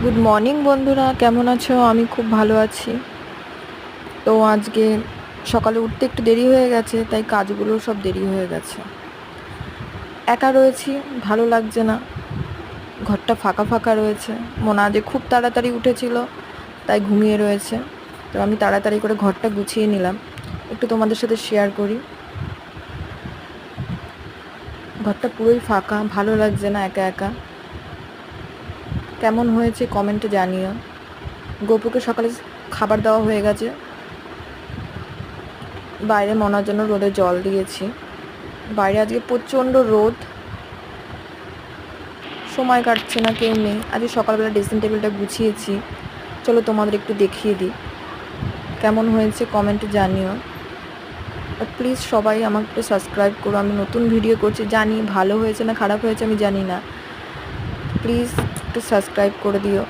Good morning বন্ধুরা, কেমন আছো? আমি খুব ভালো আছি। তো আজকে সকালে উঠতে একটু দেরি হয়ে গেছে, তাই কাজগুলো সব দেরি হয়ে গেছে। একা রয়েছি, ভালো লাগছে না, ঘরটা ফাঁকা ফাঁকা রয়েছে। মনে আজ খুব তাড়াতাড়ি উঠেছিল, তাই ঘুমিয়ে রয়েছে। তো আমি তাড়াতাড়ি করে ঘরটা গুছিয়ে নিলাম, একটু তোমাদের সাথে শেয়ার করি। ঘরটা পুরোই ফাঁকা, ভালো লাগছে না একা একা। কেমন হয়েছে কমেন্টে জানিও। গপুকে সকালে খাবার দেওয়া হয়ে গেছে, বাইরে মনার জন্য রোদে জল দিয়েছি। বাইরে আজকে প্রচণ্ড রোদ, সময় কাটছে না, কেউ নেই। আজকে সকালবেলা ড্রেসিং টেবিলটা গুছিয়েছি, চলো তোমাদের একটু দেখিয়ে দিই। কেমন হয়েছে কমেন্টে জানিও। আর প্লিজ সবাই আমাকে একটু সাবস্ক্রাইব করো। আমি নতুন ভিডিও করছি, জানি ভালো হয়েছে না খারাপ হয়েছে আমি জানি না, প্লিজ একটু সাবস্ক্রাইব করে দিও।